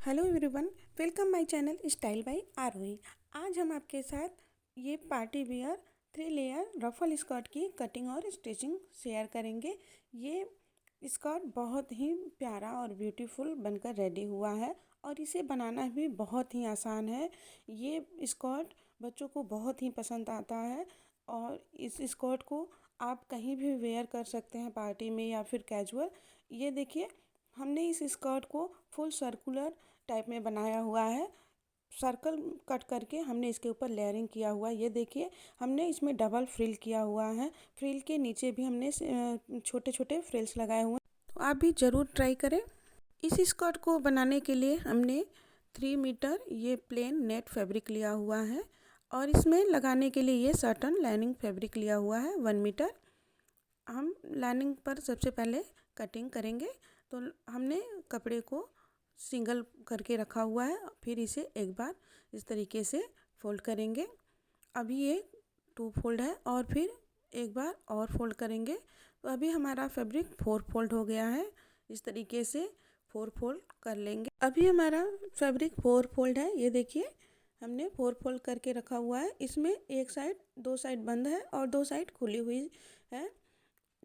Hello everyone, welcome my channel style by Aarohi. आज हम आपके साथ ये party wear 3 layer ruffle skirt की कटिंग और स्टिचिंग शेयर करेंगे। ये स्कर्ट बहुत ही प्यारा और ब्यूटीफुल बनकर रेडी हुआ है और इसे बनाना भी बहुत ही आसान है। ये स्कर्ट बच्चों को बहुत ही पसंद आता है और इस स्कर्ट को आप कहीं भी वेयर कर सकते हैं, पार्टी में या फिर कैजुअल। ये देखिए, हमने इस स्कर्ट को फुल सर्कुलर टाइप में बनाया हुआ है। सर्कल कट करके हमने इसके ऊपर लेयरिंग किया हुआ है। ये देखिए, हमने इसमें डबल फ्रिल किया हुआ है। फ्रिल के नीचे भी हमने छोटे छोटे फ्रिल्स लगाए हुए हैं, तो आप भी ज़रूर ट्राई करें। इस स्कर्ट को बनाने के लिए हमने 3 मीटर ये प्लेन नेट फैब्रिक लिया हुआ है और इसमें लगाने के लिए ये सर्टन लाइनिंग फैब्रिक लिया हुआ है 1 मीटर। हम लाइनिंग पर सबसे पहले कटिंग करेंगे। तो हमने कपड़े को सिंगल करके रखा हुआ है, फिर इसे एक बार इस तरीके से फोल्ड करेंगे। अभी ये 2 फोल्ड है और फिर एक बार और फोल्ड करेंगे, तो अभी हमारा फैब्रिक 4 फोल्ड हो गया है। इस तरीके से 4 फोल्ड कर लेंगे। अभी हमारा फैब्रिक 4 फोल्ड है। ये देखिए, हमने 4 फोल्ड करके रखा हुआ है। इसमें एक साइड, 2 साइड बंद है और 2 साइड खुली हुई है।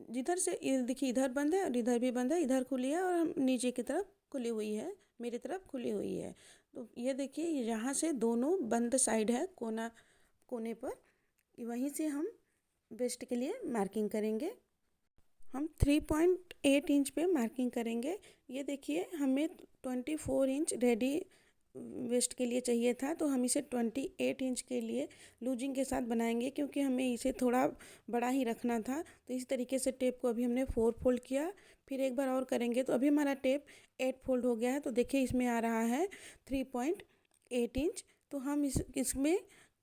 जिधर से देखिए, इधर बंद है और इधर भी बंद है, इधर खुली है और नीचे की तरफ खुली हुई है, मेरी तरफ खुली हुई है। तो ये देखिए, यहाँ से दोनों बंद साइड है, कोने पर, वहीं से हम वेस्ट के लिए मार्किंग करेंगे। हम 3.8 इंच पे मार्किंग करेंगे। ये देखिए, हमें 24 इंच रेडी वेस्ट के लिए चाहिए था, तो हम इसे 28 इंच के लिए लूजिंग के साथ बनाएंगे, क्योंकि हमें इसे थोड़ा बड़ा ही रखना था। तो इस तरीके से टेप को अभी हमने 4 फोल्ड किया, फिर एक बार और करेंगे, तो अभी हमारा टेप 8 फोल्ड हो गया है। तो देखिए, इसमें आ रहा है 3.8 इंच। तो हम इसमें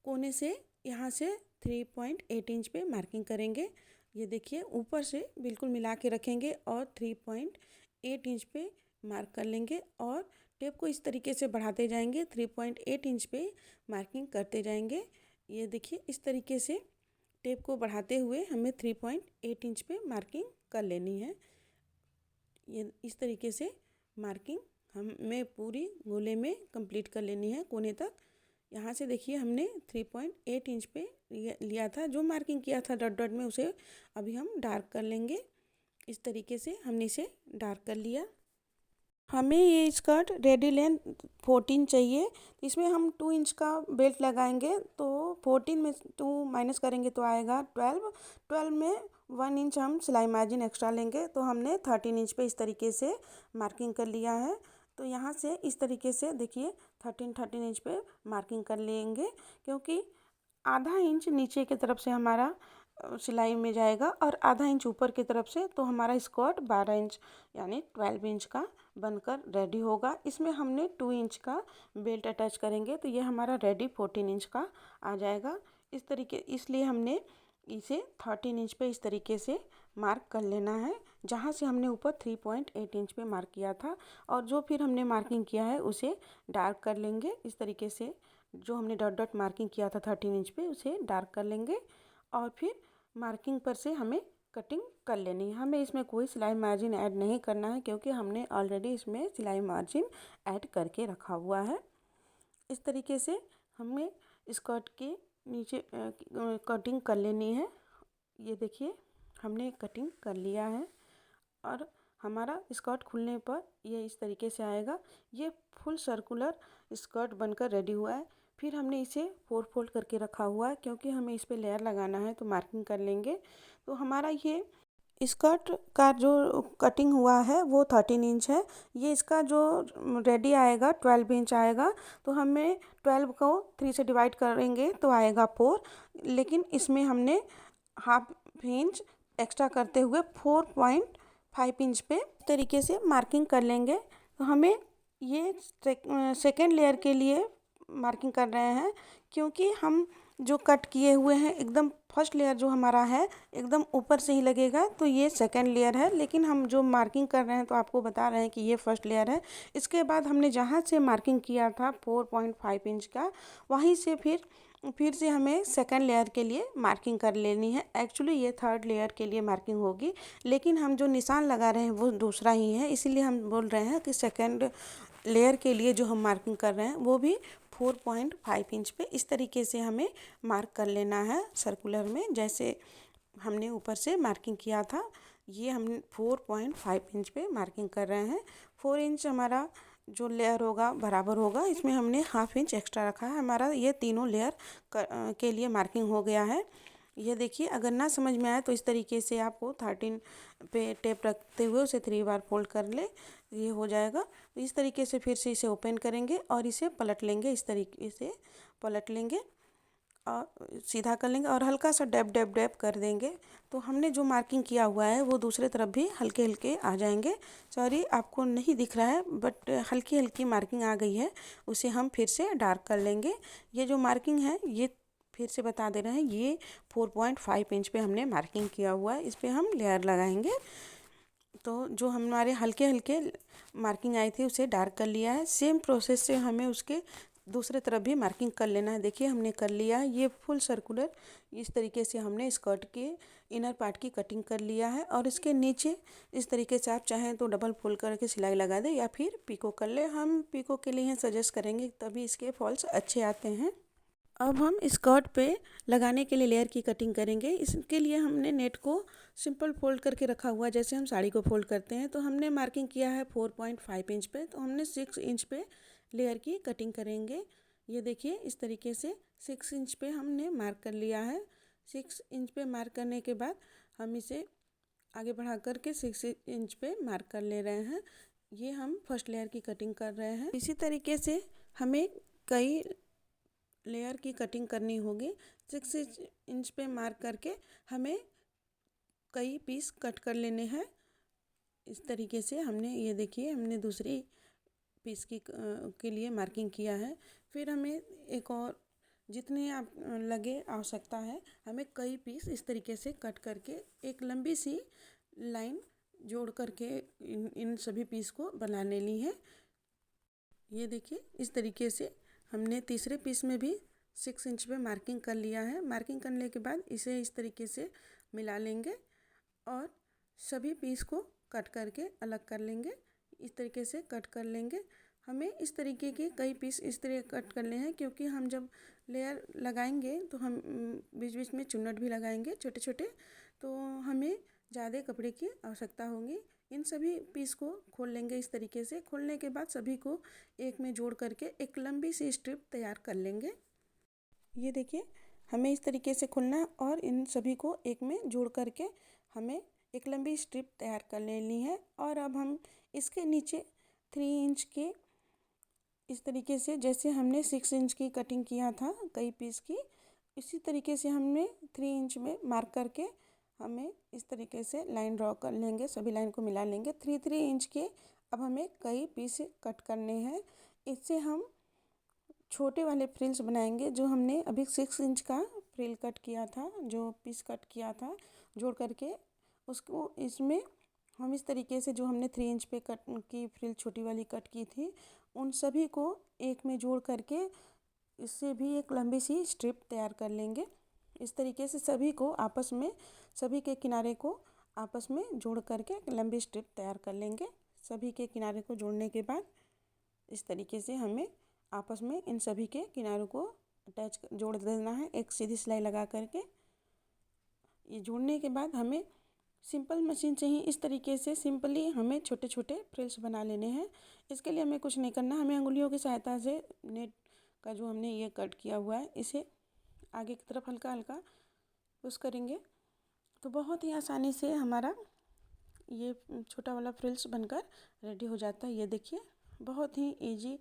कोने से यहाँ से 3.8 इंच पे मार्किंग करेंगे। ये देखिए, ऊपर से बिल्कुल मिला के रखेंगे और 3.8 इंच पे मार्क कर लेंगे और टेप को इस तरीके से बढ़ाते जाएंगे, 3.8 इंच पे मार्किंग करते जाएंगे। ये देखिए, इस तरीके से टेप को बढ़ाते हुए हमें 3.8 इंच पे मार्किंग कर लेनी है। ये इस तरीके से मार्किंग हमें पूरी गोले में कंप्लीट कर लेनी है, कोने तक। यहाँ से देखिए, हमने 3.8 इंच पे लिया था, जो मार्किंग किया था डॉट डॉट में, उसे अभी हम डार्क कर लेंगे। इस तरीके से हमने इसे डार्क कर लिया। हमें ये स्कर्ट रेडी लेंथ 14 चाहिए, तो इसमें हम 2 इंच का बेल्ट लगाएंगे। तो 14 में 2 माइनस करेंगे तो आएगा 12। 12 में 1 इंच हम सिलाई मार्जिन एक्स्ट्रा लेंगे, तो हमने 13 इंच पे इस तरीके से मार्किंग कर लिया है। तो यहाँ से इस तरीके से देखिए, 13 इंच पे मार्किंग कर लेंगे, क्योंकि आधा इंच नीचे की तरफ से हमारा सिलाई में जाएगा और आधा इंच ऊपर की तरफ से, तो हमारा स्कर्ट 12 इंच यानी 12 इंच का बनकर रेडी होगा। इसमें हमने 2 इंच का बेल्ट अटैच करेंगे, तो ये हमारा रेडी 14 इंच का आ जाएगा। इसलिए हमने इसे 13 इंच पे इस तरीके से मार्क कर लेना है, जहाँ से हमने ऊपर 3.8 इंच पे मार्क किया था। और जो फिर हमने मार्किंग किया है उसे डार्क कर लेंगे। इस तरीके से जो हमने डॉट डॉट मार्किंग किया था 13 इंच पे, उसे डार्क कर लेंगे और फिर मार्किंग पर से हमें कटिंग कर लेनी है। हमें इसमें कोई सिलाई मार्जिन ऐड नहीं करना है, क्योंकि हमने ऑलरेडी इसमें सिलाई मार्जिन ऐड करके रखा हुआ है। इस तरीके से हमें स्कर्ट के नीचे कटिंग कर लेनी है। ये देखिए, हमने कटिंग कर लिया है और हमारा स्कर्ट खुलने पर ये इस तरीके से आएगा। ये फुल सर्कुलर स्कर्ट बनकर रेडी हुआ है। फिर हमने इसे 4 फोल्ड करके रखा हुआ है, क्योंकि हमें इस पे लेयर लगाना है, तो मार्किंग कर लेंगे। तो हमारा ये स्कर्ट का जो कटिंग हुआ है वो 13 इंच है। ये इसका जो रेडी आएगा 12 इंच आएगा। तो हमें 12 को 3 से डिवाइड करेंगे तो आएगा 4, लेकिन इसमें हमने हाफ इंच एक्स्ट्रा करते हुए 4.5 इंच पे तरीके से मार्किंग कर लेंगे। तो हमें ये सेकेंड लेयर के लिए मार्किंग कर रहे हैं, क्योंकि हम जो कट किए हुए हैं एकदम फर्स्ट लेयर जो हमारा है एकदम ऊपर से ही लगेगा, तो ये सेकेंड लेयर है। लेकिन हम जो मार्किंग कर रहे हैं तो आपको बता रहे हैं कि ये फर्स्ट लेयर है। इसके बाद हमने जहाँ से मार्किंग किया था 4.5 इंच का, वहीं से फिर से हमें सेकंड लेयर के लिए मार्किंग कर लेनी है। एक्चुअली ये थर्ड लेयर के लिए मार्किंग होगी, लेकिन हम जो निशान लगा रहे हैं वो दूसरा ही है, इसीलिए हम बोल रहे हैं कि सेकंड लेयर के लिए जो हम मार्किंग कर रहे हैं वो भी 4.5 इंच पे इस तरीके से हमें मार्क कर लेना है सर्कुलर में। जैसे हमने ऊपर से मार्किंग किया था, ये हम 4.5 इंच पे मार्किंग कर रहे हैं। 4 इंच हमारा जो लेयर होगा बराबर होगा, इसमें हमने हाफ इंच एक्स्ट्रा रखा है। हमारा ये तीनों लेयर के लिए मार्किंग हो गया है। ये देखिए, अगर ना समझ में आए तो इस तरीके से आपको 13 पे टेप रखते हुए उसे 3 बार फोल्ड कर ले, ये हो जाएगा। तो इस तरीके से फिर से इसे ओपन करेंगे और इसे पलट लेंगे, इस तरीके से पलट लेंगे और सीधा कर लेंगे और हल्का सा डैब डैब डैब कर देंगे। तो हमने जो मार्किंग किया हुआ है वो दूसरे तरफ भी हल्के हल्के आ जाएंगे। सॉरी, आपको नहीं दिख रहा है बट हल्की हल्की मार्किंग आ गई है, उसे हम फिर से डार्क कर लेंगे। ये जो मार्किंग है ये फिर से बता दे रहे हैं, ये 4.5 इंच पे हमने मार्किंग किया हुआ है। इस पर हम लेयर लगाएंगे। तो जो हमारे हल्के हल्के मार्किंग आई थी उसे डार्क कर लिया है। सेम प्रोसेस से हमें उसके दूसरे तरफ भी मार्किंग कर लेना है। देखिए, हमने कर लिया है। ये फुल सर्कुलर इस तरीके से हमने स्कर्ट के इनर पार्ट की कटिंग कर लिया है। और इसके नीचे इस तरीके से आप चाहें तो डबल फोल्ड करके सिलाई लगा दें या फिर पिको कर ले। हम पिको के लिए सजेस्ट करेंगे, तभी इसके फॉल्स अच्छे आते हैं। अब हम स्कर्ट पे लगाने के लिए लेयर की कटिंग करेंगे। इसके लिए हमने नेट को सिंपल फोल्ड करके रखा हुआ है, जैसे हम साड़ी को फोल्ड करते हैं। तो हमने मार्किंग किया है 4.5 इंच पे, तो हमने 6 इंच पे लेयर की कटिंग करेंगे। ये देखिए, इस तरीके से 6 इंच पे हमने मार्क कर लिया है। 6 इंच पे मार्क करने के बाद हम इसे आगे बढ़ा करके 6 इंच पे मार्क कर ले रहे हैं। ये हम फर्स्ट लेयर की कटिंग कर रहे हैं। इसी तरीके से हमें कई लेयर की कटिंग करनी होगी। 6 इंच पे मार्क करके हमें कई पीस कट कर लेने हैं। इस तरीके से हमने, ये देखिए, हमने दूसरी पीस के लिए मार्किंग किया है। फिर हमें एक और जितने आप लगे आवश्यकता है, हमें कई पीस इस तरीके से कट करके एक लंबी सी लाइन जोड़ करके इन सभी पीस को बना लेनी है। ये देखिए, इस तरीके से हमने तीसरे पीस में भी 6 इंच पे मार्किंग कर लिया है। मार्किंग करने के बाद इसे इस तरीके से मिला लेंगे और सभी पीस को कट करके अलग कर लेंगे। इस तरीके से कट कर लेंगे। हमें इस तरीके के कई पीस इस तरह कट करने हैं, क्योंकि हम जब लेयर लगाएंगे तो हम बीच बीच में चुन्नट भी लगाएंगे छोटे छोटे, तो हमें ज़्यादा कपड़े की आवश्यकता होगी। इन सभी पीस को खोल लेंगे। इस तरीके से खोलने के बाद सभी को एक में जोड़ करके एक लंबी सी स्ट्रिप तैयार कर लेंगे। ये देखिए, हमें इस तरीके से खोलना है और इन सभी को एक में जोड़ करके हमें एक लंबी स्ट्रिप तैयार कर लेनी है। और अब हम इसके नीचे 3 इंच के इस तरीके से, जैसे हमने 6 इंच की कटिंग किया था कई पीस की, इसी तरीके से हमने 3 इंच में मार्क करके हमें इस तरीके से लाइन ड्रॉ कर लेंगे। सभी लाइन को मिला लेंगे 3 इंच के। अब हमें कई पीस कट करने हैं। इससे हम छोटे वाले फ्रिल्स बनाएंगे। जो हमने अभी 6 इंच का फ्रिल कट किया था, जो पीस कट किया था जोड़ करके, उसको इसमें हम इस तरीके से जो हमने 3 इंच पे कट की फ्रिल छोटी वाली कट की थी, उन सभी को एक में जोड़ करके इससे भी एक लंबी सी स्ट्रिप तैयार कर लेंगे। इस तरीके से सभी को आपस में, सभी के किनारे को आपस में जोड़ करके एक लंबी स्ट्रिप तैयार कर लेंगे। सभी के किनारे को जोड़ने के बाद इस तरीके से हमें आपस में इन सभी के किनारों को अटैच जोड़ देना है एक सीधी सिलाई लगा करके। ये जोड़ने के बाद हमें सिंपल मशीन से ही इस तरीके से सिंपली हमें छोटे छोटे फ्रिल्स बना लेने हैं। इसके लिए हमें कुछ नहीं करना, हमें अंगुलियों की सहायता से नेट का जो हमने ये कट किया हुआ है इसे आगे की तरफ हल्का हल्का पुश करेंगे, तो बहुत ही आसानी से हमारा ये छोटा वाला फ्रिल्स बनकर रेडी हो जाता है। ये देखिए, बहुत ही इजी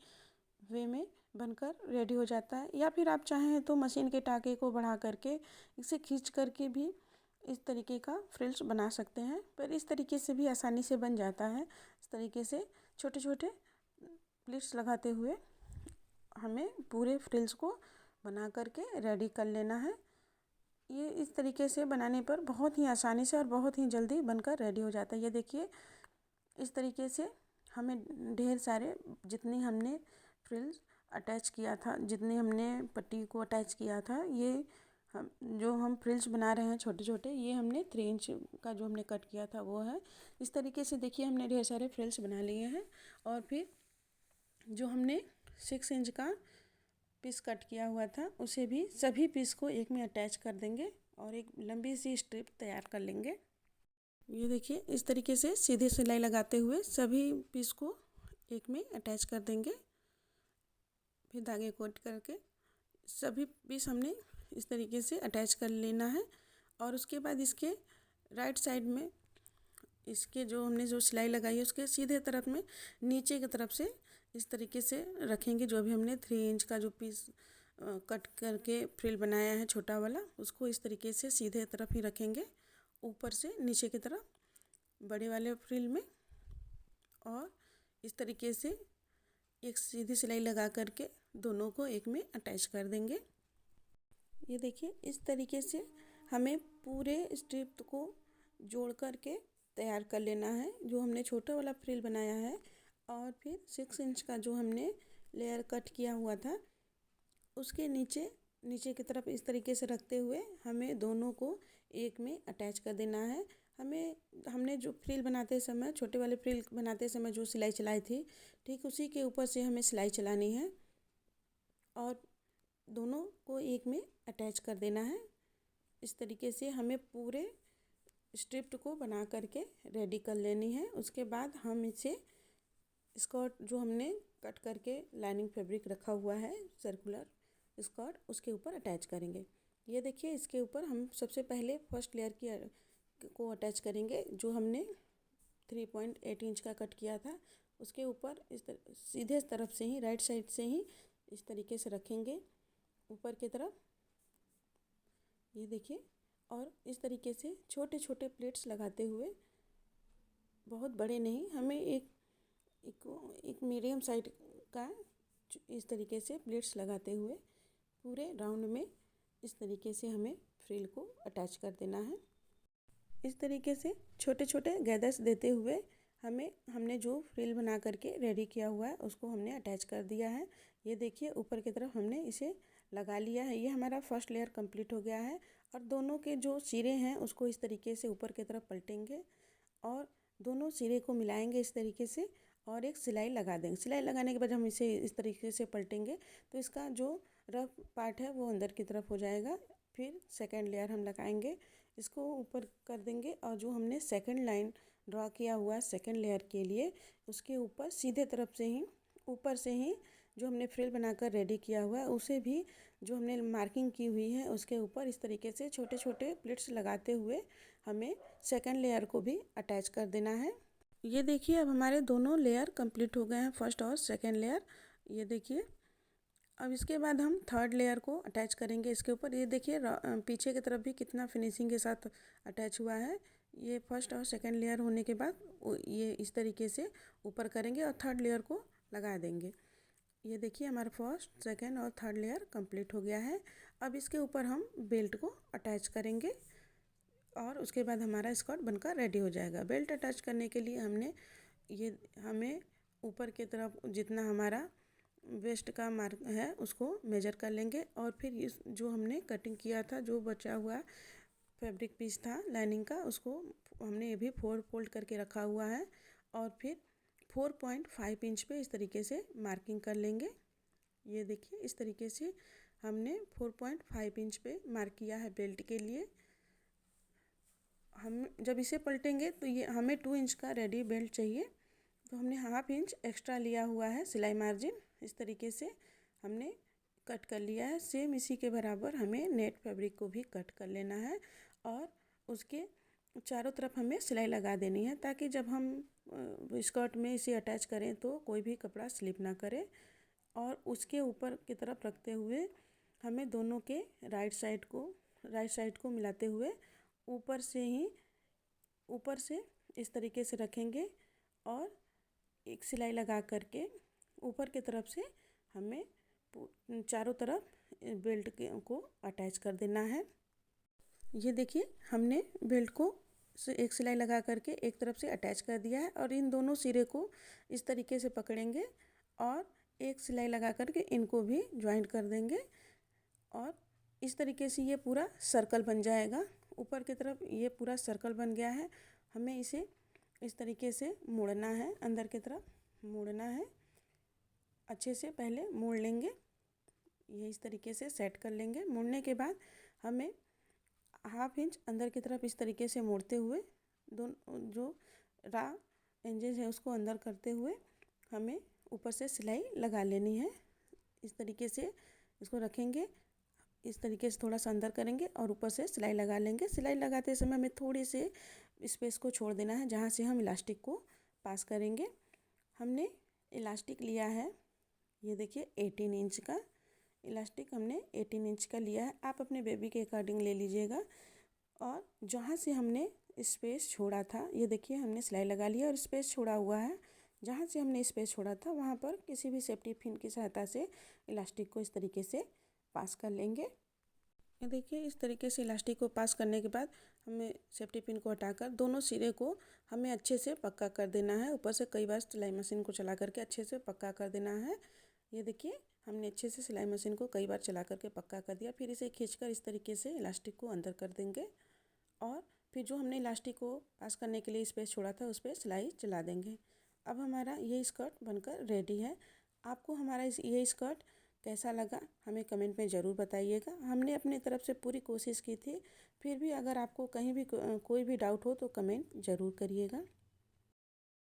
वे में बनकर रेडी हो जाता है। या फिर आप चाहें तो मशीन के टाँके को बढ़ा करके इसे खींच करके भी इस तरीके का फ्रिल्स बना सकते हैं, पर इस तरीके से भी आसानी से बन जाता है। इस तरीके से छोटे छोटे प्लीट्स लगाते हुए हमें पूरे फ्रिल्स को बना करके रेडी कर लेना है। ये इस तरीके से बनाने पर बहुत ही आसानी से और बहुत ही जल्दी बनकर रेडी हो जाता है। ये देखिए, इस तरीके से हमें ढेर सारे जितनी हमने फ्रिल्स अटैच किया था, जितने हमने पट्टी को अटैच किया था, ये हम जो हम फ्रिल्स बना रहे हैं छोटे छोटे, ये हमने 3 इंच का जो हमने कट किया था वो है। इस तरीके से देखिए, हमने ढेर सारे फ्रिल्स बना लिए हैं। और फिर जो हमने 6 इंच का पीस कट किया हुआ था उसे भी सभी पीस को एक में अटैच कर देंगे और एक लंबी सी स्ट्रिप तैयार कर लेंगे। ये देखिए इस तरीके से सीधे सिलाई लगाते हुए सभी पीस को एक में अटैच कर देंगे। फिर धागे को कट करके सभी पीस हमने इस तरीके से अटैच कर लेना है और उसके बाद इसके राइट साइड में इसके जो सिलाई लगाई है उसके सीधे तरफ में नीचे की तरफ से इस तरीके से रखेंगे। जो भी हमने 3 इंच का जो पीस कट करके फ्रिल बनाया है छोटा वाला, उसको इस तरीके से सीधे तरफ ही रखेंगे ऊपर से नीचे की तरफ बड़े वाले फ्रिल में, और इस तरीके से एक सीधी सिलाई लगा करके दोनों को एक में अटैच कर देंगे। ये देखिए इस तरीके से हमें पूरे स्ट्रिप को जोड़ करके तैयार कर लेना है। जो हमने छोटा वाला फ्रिल बनाया है और फिर 6 इंच का जो हमने लेयर कट किया हुआ था उसके नीचे की तरफ इस तरीके से रखते हुए हमें दोनों को एक में अटैच कर देना है। हमने जो फ्रिल बनाते समय, छोटे वाले फ्रिल बनाते समय जो सिलाई चलाई थी, ठीक उसी के ऊपर से हमें सिलाई चलानी है और दोनों को एक में अटैच कर देना है। इस तरीके से हमें पूरे स्ट्रिप को बना करके रेडी कर लेनी है। उसके बाद हम इसे स्कर्ट जो हमने कट करके लाइनिंग फैब्रिक रखा हुआ है सर्कुलर स्कर्ट, उसके ऊपर अटैच करेंगे। ये देखिए इसके ऊपर हम सबसे पहले फर्स्ट लेयर को अटैच करेंगे। जो हमने 3.8 इंच का कट किया था उसके ऊपर सीधे तरफ से ही, राइट साइड से ही इस तरीके से रखेंगे ऊपर की तरफ। ये देखिए, और इस तरीके से छोटे छोटे प्लेट्स लगाते हुए, बहुत बड़े नहीं, हमें एक मीडियम साइड का इस तरीके से प्लेट्स लगाते हुए पूरे राउंड में इस तरीके से हमें फ्रिल को अटैच कर देना है। इस तरीके से छोटे छोटे गैदर्स देते हुए हमने जो फ्रिल बना करके रेडी किया हुआ है उसको हमने अटैच कर दिया है। ये देखिए ऊपर की तरफ हमने इसे लगा लिया है। ये हमारा फर्स्ट लेयर कंप्लीट हो गया है और दोनों के जो सिरे हैं उसको इस तरीके से ऊपर की तरफ पलटेंगे और दोनों सिरे को मिलाएंगे इस तरीके से और एक सिलाई लगा देंगे। सिलाई लगाने के बाद हम इसे इस तरीके से पलटेंगे तो इसका जो रफ पार्ट है वो अंदर की तरफ हो जाएगा। फिर सेकेंड लेयर हम लगाएंगे, इसको ऊपर कर देंगे और जो हमने सेकेंड लाइन ड्रॉ किया हुआ है सेकेंड लेयर के लिए, उसके ऊपर सीधे तरफ से ही ऊपर से ही जो हमने फ्रिल बनाकर रेडी किया हुआ है उसे भी जो हमने मार्किंग की हुई है उसके ऊपर इस तरीके से छोटे छोटे प्लेट्स लगाते हुए हमें सेकेंड लेयर को भी अटैच कर देना है। ये देखिए अब हमारे दोनों लेयर कंप्लीट हो गए हैं, फर्स्ट और सेकेंड लेयर। ये देखिए अब इसके बाद हम थर्ड लेयर को अटैच करेंगे इसके ऊपर। ये देखिए पीछे की तरफ भी कितना फिनिशिंग के साथ अटैच हुआ है। ये फर्स्ट और सेकेंड लेयर होने के बाद ये इस तरीके से ऊपर करेंगे और थर्ड लेयर को लगा देंगे। ये देखिए हमारा फर्स्ट, सेकेंड और थर्ड लेयर कंप्लीट हो गया है। अब इसके ऊपर हम बेल्ट को अटैच करेंगे और उसके बाद हमारा स्कर्ट बनकर रेडी हो जाएगा। बेल्ट अटैच करने के लिए हमें ऊपर की तरफ जितना हमारा वेस्ट का मार्क है उसको मेजर कर लेंगे और फिर इस जो हमने कटिंग किया था, जो बचा हुआ फैब्रिक पीस था लाइनिंग का, उसको हमने ये भी 4 फोल्ड करके रखा हुआ है और फिर 4.5 इंच पे इस तरीके से मार्किंग कर लेंगे। ये देखिए इस तरीके से हमने 4.5 इंच पे मार्क किया है बेल्ट के लिए। हम जब इसे पलटेंगे तो ये हमें 2 इंच का रेडी बेल्ट चाहिए, तो हमने हाफ इंच एक्स्ट्रा लिया हुआ है सिलाई मार्जिन। इस तरीके से हमने कट कर लिया है। सेम इसी के बराबर हमें नेट फैब्रिक को भी कट कर लेना है और उसके चारों तरफ हमें सिलाई लगा देनी है ताकि जब हम स्कर्ट में इसे अटैच करें तो कोई भी कपड़ा स्लिप ना करे। और उसके ऊपर की तरफ रखते हुए हमें दोनों के राइट साइड को मिलाते हुए ऊपर से इस तरीके से रखेंगे और एक सिलाई लगा करके ऊपर की तरफ से हमें चारों तरफ बेल्ट को अटैच कर देना है। ये देखिए हमने बेल्ट को एक सिलाई लगा करके एक तरफ से अटैच कर दिया है और इन दोनों सिरे को इस तरीके से पकड़ेंगे और एक सिलाई लगा करके इनको भी ज्वाइंट कर देंगे और इस तरीके से ये पूरा सर्कल बन जाएगा। ऊपर की तरफ ये पूरा सर्कल बन गया है। हमें इसे इस तरीके से मोड़ना है, अंदर की तरफ मोड़ना है। अच्छे से पहले मोड़ लेंगे। ये इस तरीके से सेट कर लेंगे। मोड़ने के बाद हमें 1/2 इंच अंदर की तरफ इस तरीके से मोड़ते हुए दोनों जो रा एंजेस है उसको अंदर करते हुए हमें ऊपर से सिलाई लगा लेनी है। इस तरीके से इसको रखेंगे, इस तरीके से थोड़ा सा अंदर करेंगे और ऊपर से सिलाई लगा लेंगे। सिलाई लगाते समय हमें थोड़ी से स्पेस को छोड़ देना है जहाँ से हम इलास्टिक को पास करेंगे। हमने इलास्टिक लिया है, ये देखिए 18 इंच का इलास्टिक हमने 18 इंच का लिया है। आप अपने बेबी के अकॉर्डिंग ले लीजिएगा। और जहाँ से हमने स्पेस छोड़ा था, ये देखिए हमने सिलाई लगा लिया और स्पेस छोड़ा हुआ है। जहाँ से हमने स्पेस छोड़ा था वहाँ पर किसी भी सेफ्टी पिन की सहायता से इलास्टिक को इस तरीके से पास कर लेंगे। ये देखिए इस तरीके से इलास्टिक को पास करने के बाद हमें सेफ्टी पिन को हटाकर दोनों सिरे को हमें अच्छे से पक्का कर देना है। ऊपर से कई बार सिलाई मशीन को चला करके अच्छे से पक्का कर देना है। ये देखिए हमने अच्छे से सिलाई मशीन को कई बार चला करके पक्का कर दिया। फिर इसे खींचकर इस तरीके से इलास्टिक को अंदर कर देंगे और फिर जो हमने इलास्टिक को पास करने के लिए स्पेस छोड़ा था उस पर सिलाई चला देंगे। अब हमारा ये स्कर्ट बनकर रेडी है। आपको हमारा ये स्कर्ट कैसा लगा हमें कमेंट में ज़रूर बताइएगा। हमने अपनी तरफ से पूरी कोशिश की थी। फिर भी अगर आपको कहीं भी कोई भी डाउट हो तो कमेंट ज़रूर करिएगा।